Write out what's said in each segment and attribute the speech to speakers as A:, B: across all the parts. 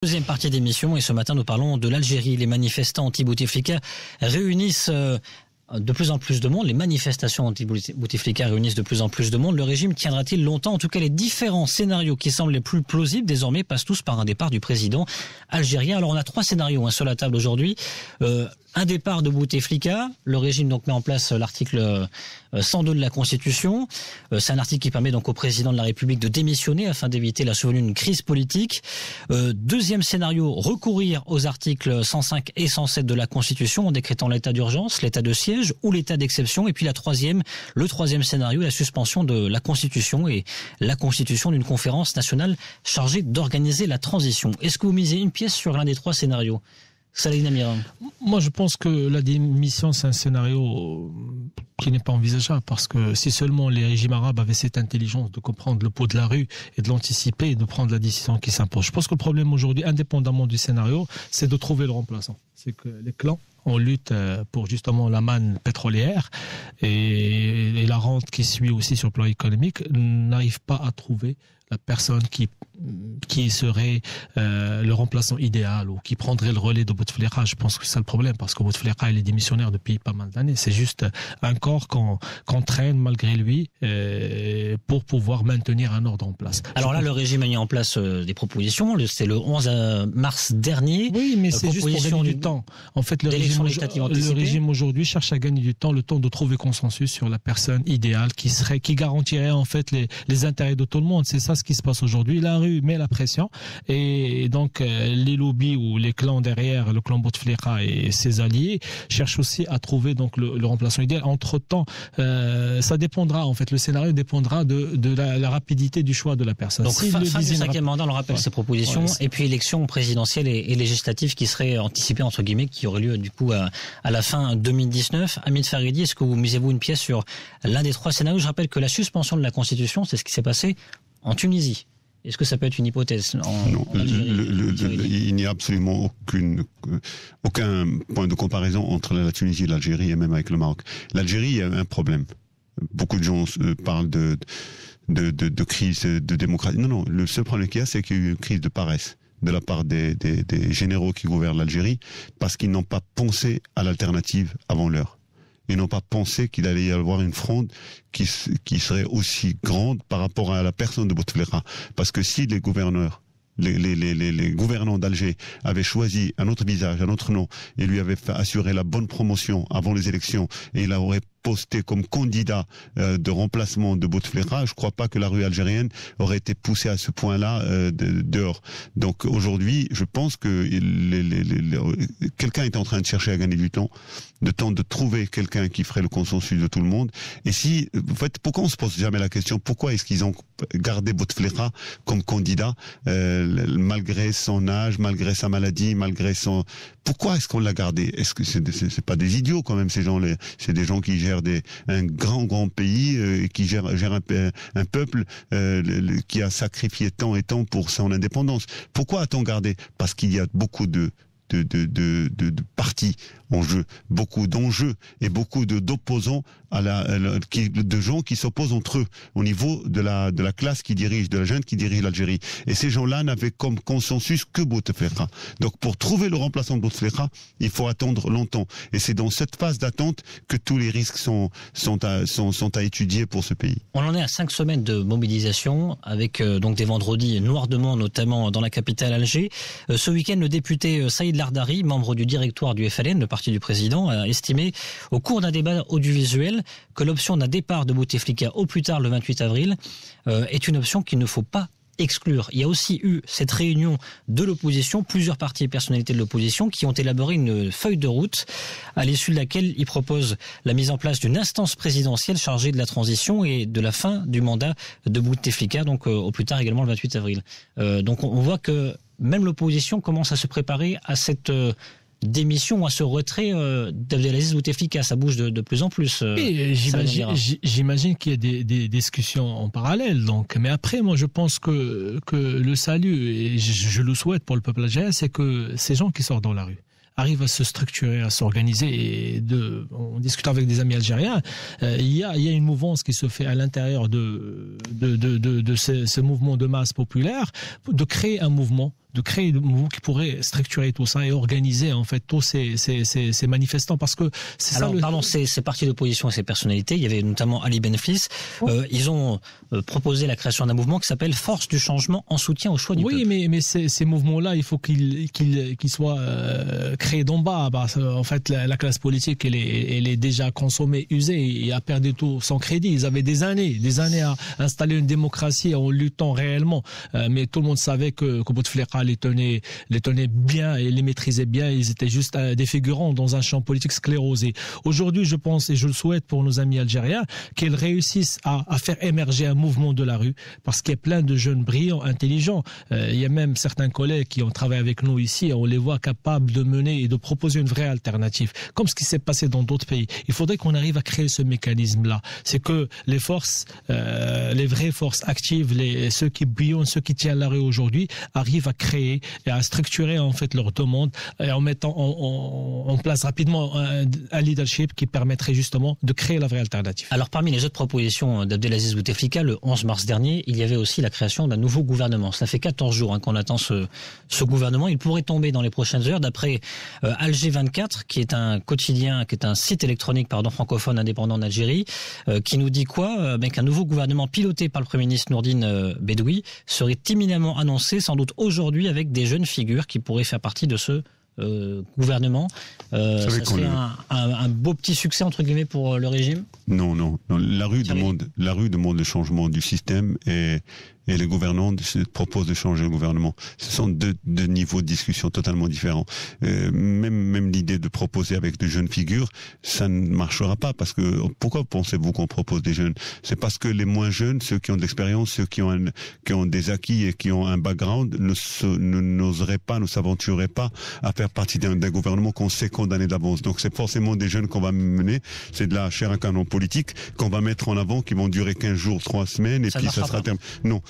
A: Deuxième partie d'émission, et ce matin nous parlons de l'Algérie. Les manifestants anti-Bouteflika réunissent de plus en plus de monde. Les manifestations anti-Bouteflika réunissent de plus en plus de monde. Le régime tiendra-t-il longtemps? En tout cas, les différents scénarios qui semblent les plus plausibles désormais passent tous par un départ du président algérien. Alors on a trois scénarios sur la table aujourd'hui. Un départ de Bouteflika, le régime donc met en place l'article 102 de la Constitution. C'est un article qui permet donc au président de la République de démissionner afin d'éviter la survenue d'une crise politique. Deuxième scénario, recourir aux articles 105 et 107 de la Constitution en décrétant l'état d'urgence, l'état de siège ou l'état d'exception. Et puis le troisième scénario, la suspension de la Constitution et la constitution d'une conférence nationale chargée d'organiser la transition. Est-ce que vous misez une pièce sur l'un des trois scénarios? Saladin Amira.
B: Moi, je pense que la démission, c'est un scénario qui n'est pas envisageable, parce que si seulement les régimes arabes avaient cette intelligence de comprendre le pot de la rue et de l'anticiper et de prendre la décision qui s'impose. Je pense que le problème aujourd'hui, indépendamment du scénario, c'est de trouver le remplaçant. C'est que les clans, on lutte pour justement la manne pétrolière et la rente qui suit aussi sur le plan économique, n'arrivent pas à trouver la personne qui serait le remplaçant idéal ou qui prendrait le relais de Bouteflika. Je pense que c'est ça le problème, parce que Bouteflika, il est démissionnaire depuis pas mal d'années. C'est juste un corps qu'on traîne malgré lui pour pouvoir maintenir un ordre en place.
A: Alors là, le régime a mis en place des propositions. C'est le 11 mars dernier.
B: Oui, mais c'est juste pour gagner du temps. En fait, le régime aujourd'hui cherche à gagner du temps, le temps de trouver consensus sur la personne idéale qui garantirait en fait les intérêts de tout le monde. C'est ça ce qui se passe aujourd'hui. La rue met la pression et donc les lobbies ou les clans derrière, le clan Bouteflika et ses alliés cherchent aussi à trouver donc le remplaçant idéal. Entre-temps, ça dépendra, en fait, le scénario dépendra de la rapidité du choix de la personne.
A: Donc fin du cinquième mandat, on rappelle ces propositions, et puis élection présidentielle et législative qui serait anticipée entre guillemets, qui aurait lieu du coup à la fin 2019. Hamid Faghidi, est-ce que vous misez-vous une pièce sur l'un des trois scénarios? Je rappelle que la suspension de la Constitution, c'est ce qui s'est passé en Tunisie. Est-ce que ça peut être une hypothèse
C: Non, il n'y a absolument aucun point de comparaison entre la Tunisie et l'Algérie, et même avec le Maroc. L'Algérie a un problème. Beaucoup de gens parlent de crise de démocratie. Non, le seul problème qu'il y a, c'est qu'il y a eu une crise de paresse de la part des généraux qui gouvernent l'Algérie, parce qu'ils n'ont pas pensé à l'alternative avant l'heure. Ils n'ont pas pensé qu'il allait y avoir une fronde qui serait aussi grande par rapport à la personne de Bouteflika. Parce que si les gouverneurs, les gouvernants d'Alger avaient choisi un autre visage, un autre nom, et lui avaient assuré la bonne promotion avant les élections, et il aurait posté comme candidat de remplacement de Bouteflika, je ne crois pas que la rue algérienne aurait été poussée à ce point-là dehors. Donc aujourd'hui, je pense que quelqu'un est en train de chercher à gagner du temps, de trouver quelqu'un qui ferait le consensus de tout le monde. Et si, en fait, pourquoi on se pose jamais la question, pourquoi est-ce qu'ils ont gardé Bouteflika comme candidat malgré son âge, malgré sa maladie, malgré son... Pourquoi est-ce qu'on l'a gardé? Est-ce que c'est pas des idiots quand même, ces gens-là? C'est des gens qui gèrent un grand pays, qui gère un peuple qui a sacrifié tant et tant pour son indépendance. Pourquoi a-t-on gardé? Parce qu'il y a beaucoup de partis en jeu, beaucoup d'enjeux et beaucoup d'opposants de gens qui s'opposent entre eux au niveau de la classe qui dirige, de la jeune qui dirige l'Algérie. Et ces gens-là n'avaient comme consensus que Bouteflika. Donc pour trouver le remplaçant de Bouteflika, il faut attendre longtemps. Et c'est dans cette phase d'attente que tous les risques sont à étudier pour ce pays.
A: On en est à 5 semaines de mobilisation, avec donc des vendredis noir-de-mans, notamment dans la capitale Alger. Ce week-end, le député Saïd Lardari, membre du directoire du FLN, le parti du président, a estimé au cours d'un débat audiovisuel que l'option d'un départ de Bouteflika au plus tard le 28 avril est une option qu'il ne faut pas exclure. Il y a aussi eu cette réunion de l'opposition, plusieurs partis et personnalités de l'opposition qui ont élaboré une feuille de route à l'issue de laquelle ils proposent la mise en place d'une instance présidentielle chargée de la transition et de la fin du mandat de Bouteflika, donc au plus tard également le 28 avril. Donc on voit que même l'opposition commence à se préparer à cette démission, à ce retrait d'Abdelaziz Bouteflika. Ça bouge de plus en plus.
B: J'imagine qu'il y a des discussions en parallèle. Donc, mais après, moi, je pense que le salut, et je le souhaite pour le peuple algérien, c'est que ces gens qui sortent dans la rue arrivent à se structurer, à s'organiser. Et en discutant avec des amis algériens, il y a une mouvance qui se fait à l'intérieur de ce mouvement de masse populaire, de créer un mouvement de créer des mouvements qui pourraient structurer tout ça et organiser en fait tous ces manifestants, parce que c'est ça.
A: Pardon, ces partis d'opposition et ces personnalités, il y avait notamment Ali Benflis, ils ont proposé la création d'un mouvement qui s'appelle Force du changement en soutien au choix du peuple.
B: Oui, mais ces mouvements-là, il faut qu'ils soient créés d'en bas. En fait, la classe politique, elle est déjà consommée, usée, et a perdu tout son crédit. Ils avaient des années à installer une démocratie en luttant réellement, mais tout le monde savait que Bouteflika les tenait bien et les maîtrisait bien. Ils étaient juste des figurants dans un champ politique sclérosé. Aujourd'hui, je pense, et je le souhaite pour nos amis algériens, qu'ils réussissent à faire émerger un mouvement de la rue, parce qu'il y a plein de jeunes brillants, intelligents. Il y a même certains collègues qui ont travaillé avec nous ici, on les voit capables de mener et de proposer une vraie alternative, comme ce qui s'est passé dans d'autres pays. Il faudrait qu'on arrive à créer ce mécanisme-là. C'est que les forces, les vraies forces actives, ceux qui brillent, ceux qui tiennent la rue aujourd'hui, arrivent à créer et à structurer en fait leurs demandes, et en mettant en place rapidement un leadership qui permettrait justement de créer la vraie alternative.
A: Alors parmi les autres propositions d'Abdelaziz Bouteflika, le 11 mars dernier, il y avait aussi la création d'un nouveau gouvernement. Ça fait 14 jours qu'on attend ce gouvernement. Il pourrait tomber dans les prochaines heures, d'après Alger 24, qui est un quotidien, qui est un site électronique francophone indépendant d'Algérie, qui nous dit quoi? Qu'un nouveau gouvernement piloté par le Premier ministre Nourdine Bedoui serait imminemment annoncé, sans doute aujourd'hui, avec des jeunes figures qui pourraient faire partie de ce gouvernement. Ça serait un beau petit succès entre guillemets pour le régime?
C: Non. La rue demande le changement du système, et les gouvernants proposent de changer le gouvernement. Ce sont deux niveaux de discussion totalement différents. Même l'idée de proposer avec de jeunes figures, ça ne marchera pas, parce que pourquoi pensez-vous qu'on propose des jeunes? C'est parce que les moins jeunes, ceux qui ont de l'expérience, ceux qui ont des acquis et qui ont un background, n'oseraient pas, ne s'aventureraient pas à faire partie d'un gouvernement qu'on sait condamné d'avance. Donc c'est forcément des jeunes qu'on va mener, c'est de la chair à canon politique qu'on va mettre en avant, qui vont durer 15 jours, 3 semaines, et puis ça sera terminé. Non.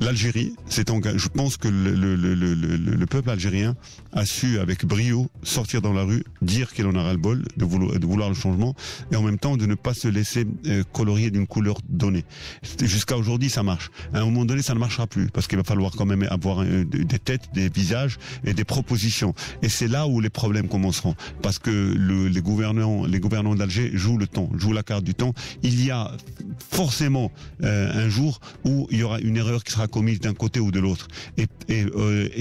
C: L'Algérie s'est engagée. Je pense que le peuple algérien a su avec brio sortir dans la rue, dire qu'il en a ras-le-bol de vouloir le changement, et en même temps de ne pas se laisser colorier d'une couleur donnée. Jusqu'à aujourd'hui, ça marche. À un moment donné, ça ne marchera plus, parce qu'il va falloir quand même avoir des têtes, des visages et des propositions. Et c'est là où les problèmes commenceront, parce que les gouvernants d'Alger jouent le temps, jouent la carte du temps. Il y a forcément un jour où il y aura une erreur qui sera commise d'un côté ou de l'autre. Et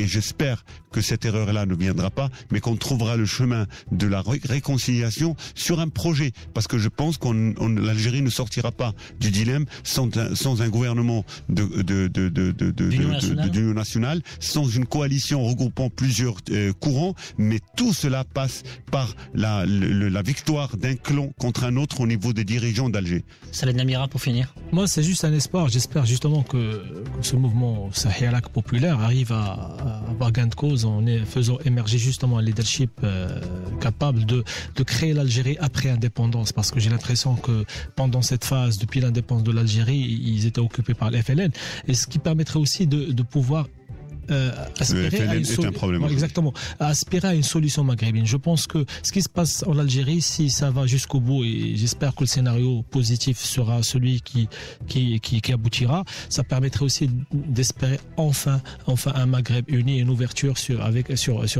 C: j'espère que cette erreur-là ne viendra pas, mais qu'on trouvera le chemin de la réconciliation sur un projet. Parce que je pense l'Algérie ne sortira pas du dilemme sans un gouvernement d'union nationale, sans une coalition regroupant plusieurs courants, mais tout cela passe par la victoire d'un clan contre un autre au niveau des dirigeants d'Alger.
A: Saladin Amira, pour finir.
B: Moi, c'est juste un espoir. J'espère justement que ce mouvement Sahialak populaire arrive à avoir gain de cause en faisant émerger justement un leadership capable de créer l'Algérie après indépendance, parce que j'ai l'impression que pendant cette phase, depuis l'indépendance de l'Algérie, ils étaient occupés par le FLN, et ce qui permettrait aussi de pouvoir aspirer à une solution maghrébine. Je pense que ce qui se passe en Algérie, si ça va jusqu'au bout, et j'espère que le scénario positif sera celui qui aboutira, ça permettrait aussi d'espérer enfin un Maghreb uni et une ouverture sur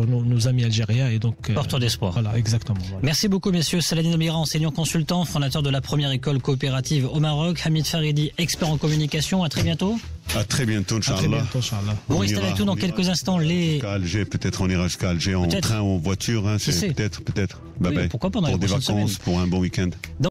B: nos amis algériens, et donc
A: porteur d'espoir.
B: Voilà, exactement. Voilà.
A: Merci beaucoup, messieurs. Saladin Amira, enseignant consultant, fondateur de la première école coopérative au Maroc. Hamid Faridi, expert en communication. À très bientôt.
C: À très bientôt, Inch'Allah.
A: Vous restez avec nous dans quelques instants.
C: Jusqu'à Alger, peut-être on ira jusqu'à Alger en train ou en voiture. C'est peut-être.
A: Oui, pourquoi pas dans
C: pour des vacances, pour un bon week-end.